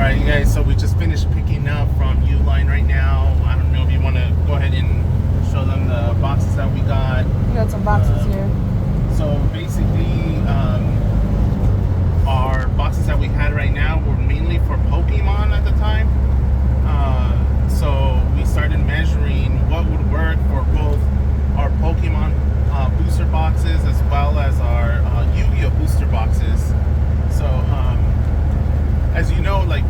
Alright, you guys, so we just finished picking up from U-Line right now. I don't know if you want to go ahead and show them the boxes that we got. We got some boxes here. So basically, our boxes that we had right now were mainly for Pokemon at the time. So we started measuring what would work for both our Pokemon booster boxes as well as our Yu-Gi-Oh booster boxes. So as you know, like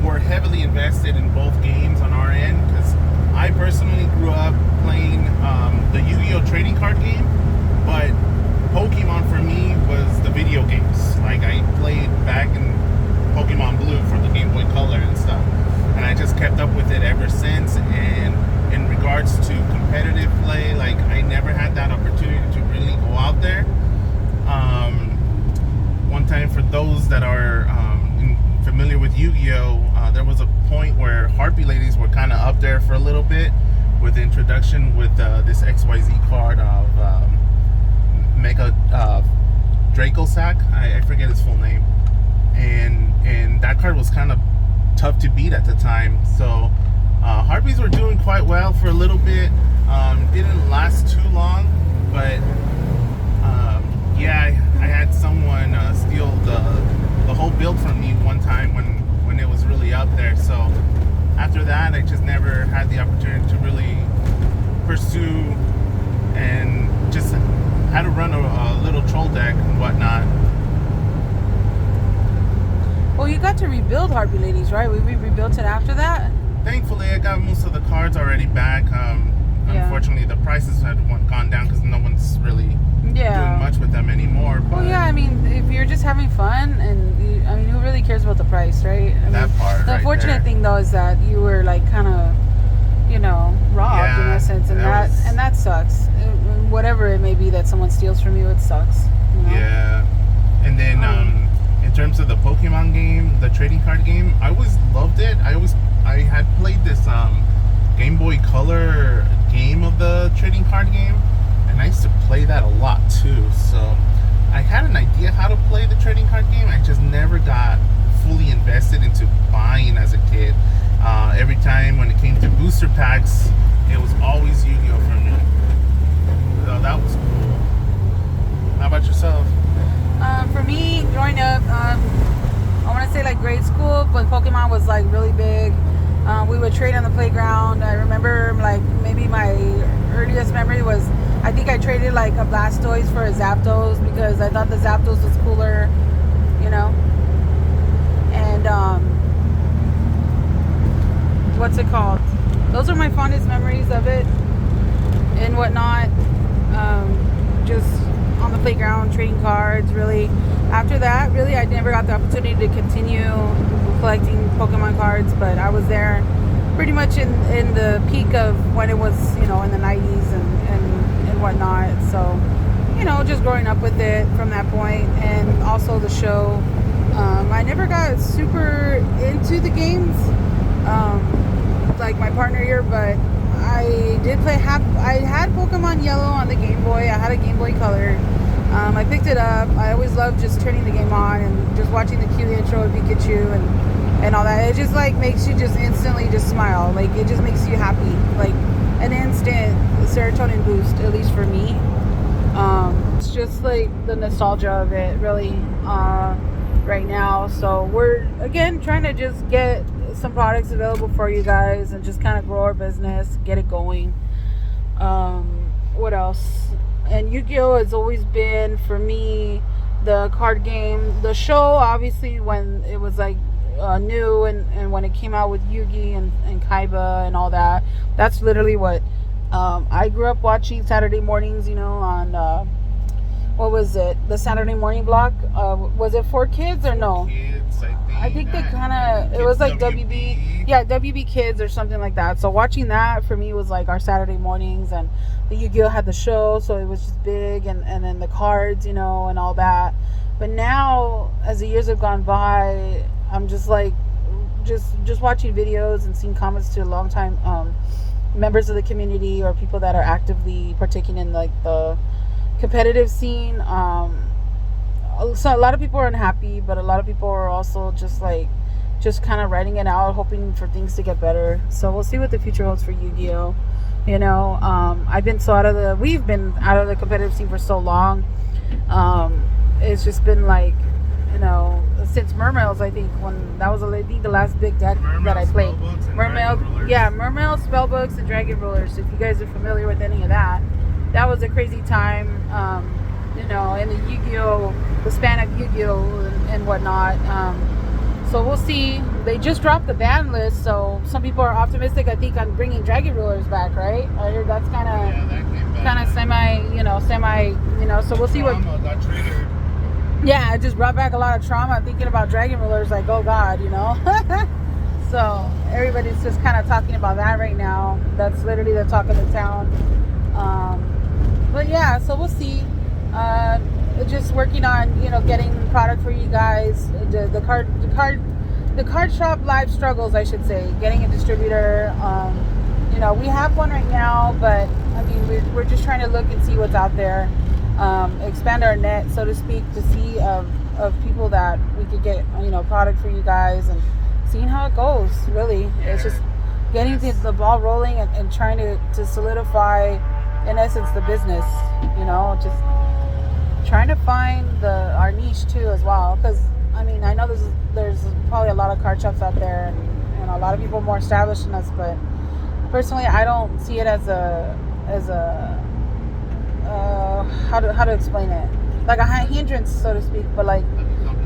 we're heavily invested in both games on our end, because I personally grew up playing the Yu-Gi-Oh trading card game, but Pokemon for me was the video games. Like I played back in Pokemon Blue for the Game Boy Color and stuff, and I just kept up with it ever since. And in regards to competitive play, like I never had that opportunity to really go out there. One time, for those that are familiar with Yu-Gi-Oh, there was a point where Harpy Ladies were kind of up there for a little bit with the introduction with this XYZ card of Mega Draco Sack. I forget his full name, and that card was kind of tough to beat at the time. So Harpies were doing quite well for a little bit. Didn't last too long, but yeah, I had someone steal the whole build from me one time when it was really up there. So after that, I just never had the opportunity to really pursue, and just had to run a little troll deck and whatnot. Well, you got to rebuild Harpy Ladies, right? We rebuilt it after that. Thankfully, I got most of the cards already back. Unfortunately, the prices had gone down because no one's really doing much with them anymore. But well, yeah, I mean, if you're just having fun, and I mean, who really cares about the price, right? That part. The unfortunate thing, though, is that you were like kind of, robbed in essence, and that sucks. Whatever it may be that someone steals from you, it sucks. Yeah, and then in terms of the Pokemon game, the trading card game, I always loved it. I had played this Game Boy Color game of the trading card game, and I used to play that a lot too. So I had an idea how to play the trading card game. I just never got fully invested into buying as a kid. Every time when it came to booster packs, it was always Yu-Gi-Oh for me. So that was cool. How about yourself? For me, growing up, I want to say like grade school, when Pokemon was like really big. We would trade on the playground. I remember like maybe my earliest memory was, I think I traded like a Blastoise for a Zapdos because I thought the Zapdos was cooler, and what's it called? Those are my fondest memories of it and whatnot. Just on the playground trading cards. Really, after that, really I never got the opportunity to continue collecting Pokemon cards, but I was there pretty much in the peak of when it was, in the 90s and whatnot. So, just growing up with it from that point, and also the show. I never got super into the games like my partner here, but I did play. I had Pokemon Yellow on the Game Boy. I had a Game Boy Color. I picked it up. I always loved just turning the game on and just watching the cute intro of Pikachu and all that. It just like makes you just instantly just smile. Like it just makes you happy. Like an instant serotonin boost, at least for me. It's just like the nostalgia of it, really, right now. So we're again trying to just get some products available for you guys and just kind of grow our business, get it going. What else? And Yu-Gi-Oh has always been for me the card game. The show, obviously, when it was like new and when it came out with Yugi and Kaiba and all that, that's literally what I grew up watching Saturday mornings, on what was it, the Saturday morning block. Was it for kids or no? Kids, I think they kind of, it was like WB. Yeah, WB Kids or something like that. So watching that for me was like our Saturday mornings, and the Yu-Gi-Oh had the show, so it was just big, and then the cards, and all that. But now, as the years have gone by, I'm just like, just watching videos and seeing comments to long time members of the community or people that are actively partaking in like the competitive scene. So a lot of people are unhappy, but a lot of people are also just like just kind of writing it out, hoping for things to get better. So we'll see what the future holds for Yu-Gi-Oh. You know, we've been out of the competitive scene for so long. It's just been like, you know, since Mermails, I think, when that was the last big deck that I played. Mermails, Spellbooks, and Dragon Rulers. If you guys are familiar with any of that, that was a crazy time. You know, in the Yu-Gi-Oh, the span of Yu-Gi-Oh and whatnot. So we'll see. They just dropped the ban list, so some people are optimistic, I think, on bringing Dragon Rulers back, right? I heard that's kind of semi, so we'll see what. Got triggered. Yeah, it just brought back a lot of trauma thinking about Dragon Rulers, like, oh God, you know. So everybody's just kind of talking about that right now. That's literally the talk of the town. But yeah, so we'll see. Just working on, you know, getting product for you guys. The card shop live struggles, I should say. Getting a distributor. You know, we have one right now, but I mean, we're just trying to look and see what's out there. Expand our net, so to speak, to see of people that we could get, you know, product for you guys, and seeing how it goes. Really, it's just getting the ball rolling and trying to solidify, in essence, the business. You know, just trying to find our niche too as well, because I mean, I know there's probably a lot of card shops out there, and a lot of people more established than us, but personally I don't see it as a how to explain it, like a hindrance, so to speak, but like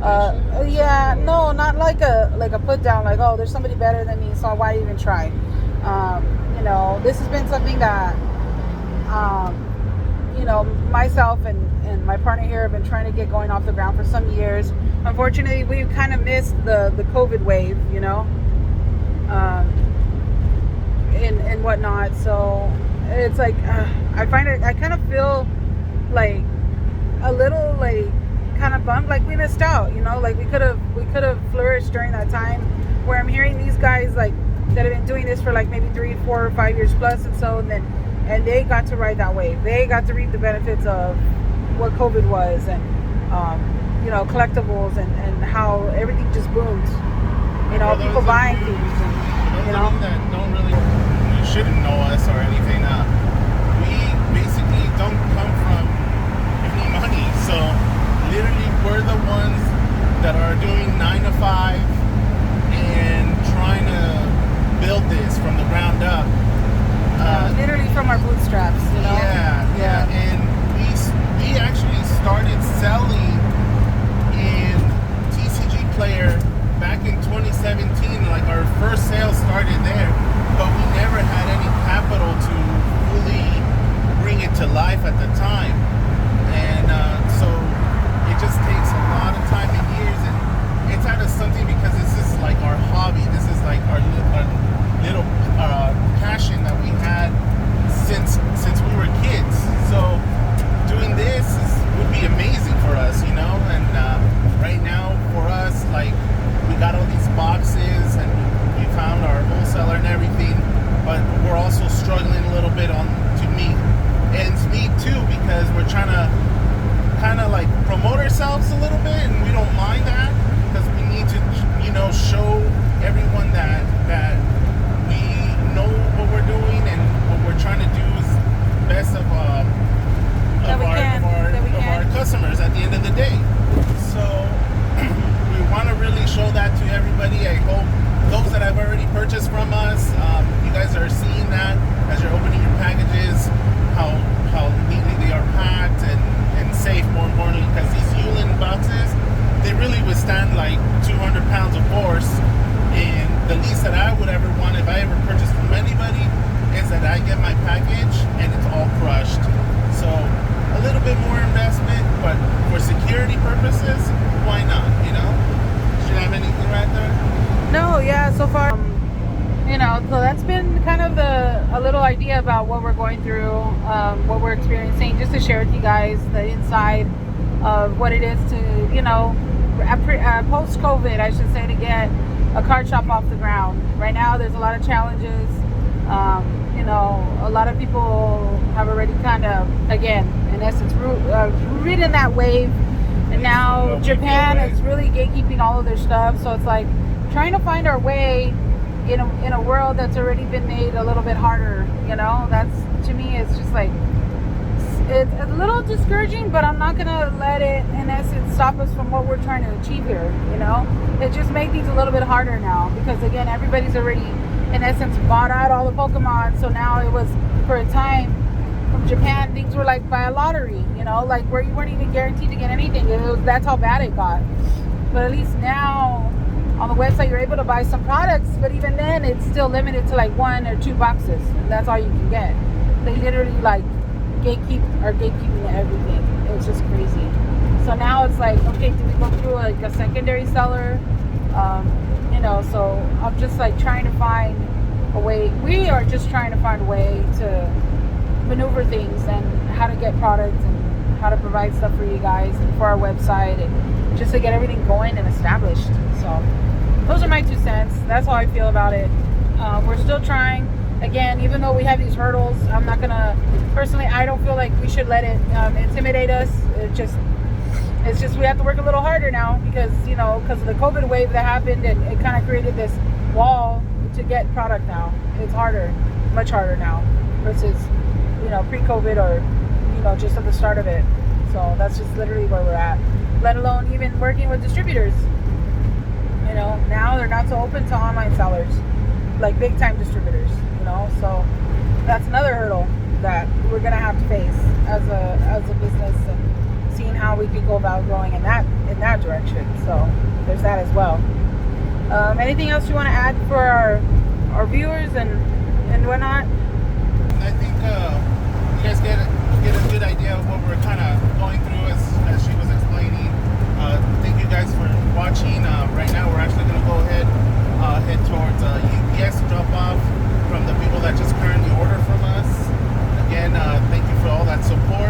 no, not like a put down, like, oh, there's somebody better than me, so why even try. You know, this has been something that you know, myself and my partner here have been trying to get going off the ground for some years. Unfortunately, we've kind of missed the COVID wave, you know, and whatnot. So it's like, I kind of feel like a little, like, kind of bummed, like we missed out, you know, like we could have flourished during that time, where I'm hearing these guys, like, that have been doing this for like maybe 3, 4, or 5 years plus, and they got to ride that wave. They got to reap the benefits of what COVID was, and you know, collectibles, and how everything just boomed. You know, people buying things, and, you know, that don't really, you shouldn't know us or anything. We basically don't come from any money, so literally we're the ones that are doing 9 to 5 and trying to build this from the ground up. Literally from our bootstraps, you know. Yeah. And we actually started selling in TCG Player back in 2017. Like, our first sale started there, but we never had any capital to fully bring it to life at the time. And so it just takes a lot of time and years, and it's out of something, because this is like our hobby. This is like our little passion that we had since we were kids. So doing this would be amazing for us, you know. And right now for us, like, we got all these boxes, and we found our wholesaler and everything, but we're also struggling a little bit to meet ends meet too, because we're trying to kind of like promote ourselves a little bit, and we don't mind that, because we need to, you know, show everyone that we know what we're doing, and what we're trying to do is best of our customers at the end of the day. So we want to really show that to everybody. I hope those that have already purchased from us, you guys are seeing that as you're opening your packages, how neatly they are packed and safe, more importantly, because these Yulin boxes, they really withstand like 200 pounds of force. And the least that I would ever want, if I ever purchase from anybody, is that I get my package and it's all crushed. So a little bit more investment, but for security purposes, why not, you know? Should I have anything right there? No, yeah, so far, you know, so that's been kind of a little idea about what we're going through, what we're experiencing, just to share with you guys the inside of what it is to, you know, post-COVID, I should say, to get a card shop off the ground. Right now, there's a lot of challenges. You know, a lot of people have already kind of, again, in essence, ridden that wave. And now Japan is really gatekeeping all of their stuff. So it's like trying to find our way in a world that's already been made a little bit harder. You know, that's, to me, it's just like, it's a little discouraging, but I'm not gonna let it, in essence, stop us from what we're trying to achieve here. You know, it just makes things a little bit harder now, because again, everybody's already, in essence, bought out all the Pokemon. So now it was, for a time, from Japan, things were like by a lottery. You know, like where you weren't even guaranteed to get anything. That's how bad it got. But at least now, on the website, you're able to buy some products, but even then, it's still limited to like 1 or 2 boxes, and that's all you can get. They literally like gatekeeping everything. It's just crazy. So now it's like, okay, do we go through like a secondary seller? You know, so I'm just like trying to find a way. We are just trying to find a way to maneuver things and how to get products and how to provide stuff for you guys and for our website, and just to get everything going and established. So those are my 2 cents. That's how I feel about it. We're still trying. Again, even though we have these hurdles, I'm not gonna, personally, I don't feel like we should let it intimidate us. It's just we have to work a little harder now, because, you know, because of the COVID wave that happened, and it kind of created this wall to get product now. It's harder, much harder now versus, you know, pre-COVID, or, you know, just at the start of it. So that's just literally where we're at. Let alone even working with distributors. You know, now they're not so open to online sellers, like big time distributors, you know. So that's another hurdle that we're gonna have to face as a business, and seeing how we can go about growing in that direction. So there's that as well. Anything else you want to add for our viewers and whatnot? I think you guys get a good idea of what we're kind of going through as she was explaining. Thank you guys for watching. Right now we're actually going to go ahead head towards UPS to drop off from the people that just currently order from us. Again, thank you for all that support.